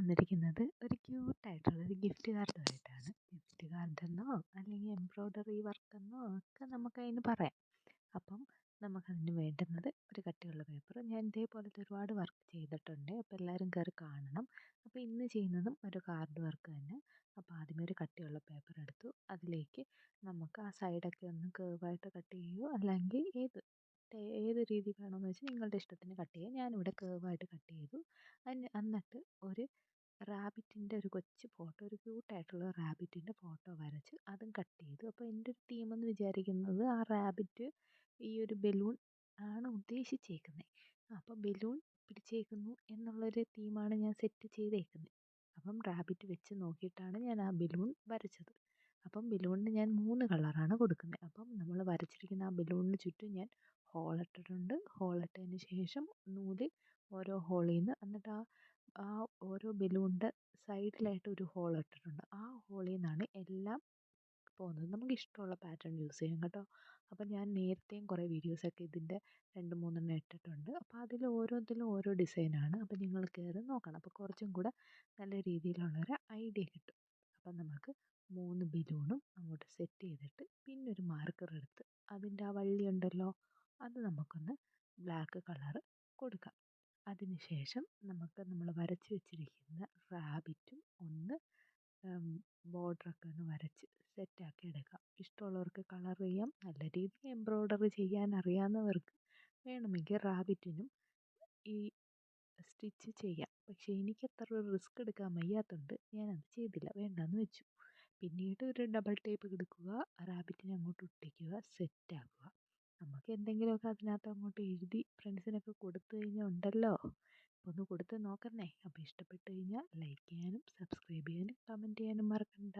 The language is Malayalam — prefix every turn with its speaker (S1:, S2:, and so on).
S1: വന്നിരിക്കുന്നത് ഒരു ക്യൂട്ടായിട്ടുള്ളൊരു ഗിഫ്റ്റ് കാർഡുമായിട്ടാണ്. ഗിഫ്റ്റ് കാർഡെന്നോ അല്ലെങ്കിൽ എംബ്രോയ്ഡറി വർക്കെന്നോ ഒക്കെ നമുക്കതിന് പറയാം. അപ്പം നമുക്കതിന് വേണ്ടുന്നത് ഒരു കട്ടിയുള്ള പേപ്പർ. ഞാൻ ഇതേപോലത്തെ ഒരുപാട് വർക്ക് ചെയ്തിട്ടുണ്ട്, അപ്പോൾ എല്ലാവരും കയറി കാണണം. അപ്പോൾ ഇന്ന് ചെയ്യുന്നതും ഒരു കാർഡ് വർക്ക് തന്നെ. അപ്പോൾ ആദ്യമേ ഒരു കട്ടിയുള്ള പേപ്പർ എടുത്തു. അതിലേക്ക് നമുക്ക് ആ സൈഡൊക്കെ ഒന്ന് കേർവായിട്ട് കട്ട് ചെയ്യുകയോ അല്ലെങ്കിൽ ഏത് രീതി വേണമെന്ന് വെച്ചാൽ നിങ്ങളുടെ ഇഷ്ടത്തിന് കട്ട് ചെയ്യാം. ഞാനിവിടെ കേർവായിട്ട് കട്ട് ചെയ്തു. എന്നിട്ട് ഒരു റാബിറ്റിൻ്റെ ഒരു കൊച്ചു ഫോട്ടോ, ഒരു ക്യൂട്ടായിട്ടുള്ള റാബിറ്റിൻ്റെ ഫോട്ടോ വരച്ച് അതും കട്ട് ചെയ്തു. അപ്പോൾ എൻ്റെ ഒരു തീമെന്ന് വിചാരിക്കുന്നത് ആ റാബിറ്റ് ഈ ഒരു ബലൂൺ ആണ് ഉദ്ദേശിച്ചേക്കുന്നത്. അപ്പോൾ ബലൂൺ പിടിച്ചേക്കുന്നു എന്നുള്ളൊരു തീമാണ് ഞാൻ സെറ്റ് ചെയ്തേക്കുന്നത്. അപ്പം റാബിറ്റ് വെച്ച് നോക്കിയിട്ടാണ് ഞാൻ ആ ബലൂൺ വരച്ചത്. അപ്പം ബലൂണിന് ഞാൻ 3 കളറാണ് കൊടുക്കുന്നത്. അപ്പം നമ്മൾ വരച്ചിരിക്കുന്ന ആ ബലൂണിന് ചുറ്റും ഞാൻ ഹോളിട്ടിട്ടുണ്ട്. ഹോളിട്ടതിന് ശേഷം നൂല് ഓരോ ഹോളിൽ നിന്ന് എന്നിട്ട് ആ ഓരോ ബലൂണിൻ്റെ സൈഡിലായിട്ട് ഒരു ഹോൾ ഇട്ടിട്ടുണ്ട്. ആ ഹോളിൽ നിന്നാണ് എല്ലാം പോകുന്നത്. നമുക്ക് ഇഷ്ടമുള്ള പാറ്റേൺ യൂസ് ചെയ്യാം കേട്ടോ. അപ്പം ഞാൻ നേരത്തെയും കുറേ വീഡിയോസൊക്കെ ഇതിൻ്റെ 2-3 ഇട്ടിട്ടുണ്ട്. അപ്പോൾ അതിൽ ഓരോന്നിലും ഓരോ ഡിസൈനാണ്. അപ്പോൾ നിങ്ങൾ കയറി നോക്കണം. അപ്പോൾ കുറച്ചും കൂടെ നല്ല രീതിയിലുള്ളൊരു ഐഡിയ കിട്ടും. അപ്പം നമുക്ക് 3 ബലൂണും അങ്ങോട്ട് സെറ്റ് ചെയ്തിട്ട് പിന്നെ ഒരു മാർക്കർ എടുത്ത് അതിൻ്റെ ആ വള്ളി ഉണ്ടല്ലോ അത് നമുക്കൊന്ന് ബ്ലാക്ക് കളറ് കൊടുക്കാം. അതിനുശേഷം നമുക്ക് നമ്മൾ വരച്ച് വെച്ചിരിക്കുന്ന റാബിറ്റും ഒന്ന് ബോർഡറൊക്കെ ഒന്ന് വരച്ച് സെറ്റാക്കി എടുക്കാം. ഇഷ്ടമുള്ളവർക്ക് കളർ ചെയ്യാം. നല്ല രീതിയിൽ എംബ്രോയ്ഡറി ചെയ്യാൻ അറിയാവുന്നവർക്ക് വേണമെങ്കിൽ റാബിറ്റിനും ഈ സ്റ്റിച്ച് ചെയ്യാം. പക്ഷേ എനിക്കത്ര റിസ്ക് എടുക്കാൻ വയ്യാത്തതുകൊണ്ട് ഞാനത് ചെയ്തില്ല, വേണ്ടാന്ന് വെച്ചു. പിന്നീട് ഒരു ഡബിൾ ടേപ്പ് എടുക്കുക, റാബിറ്റിനെ അങ്ങോട്ട് ഒട്ടിക്കുക, സെറ്റാക്കുക. നമുക്ക് എന്തെങ്കിലുമൊക്കെ അതിനകത്ത് അങ്ങോട്ട് എഴുതി ഫ്രണ്ട്സിനൊക്കെ കൊടുത്തു കഴിഞ്ഞാൽ ഉണ്ടല്ലോ. അപ്പോൾ ഒന്ന് കൊടുത്ത് നോക്കണേ. അപ്പോൾ ഇഷ്ടപ്പെട്ട് കഴിഞ്ഞാൽ ലൈക്ക് ചെയ്യാനും സബ്സ്ക്രൈബ് ചെയ്യാനും കമൻറ്റ് ചെയ്യാനും മറക്കണ്ട.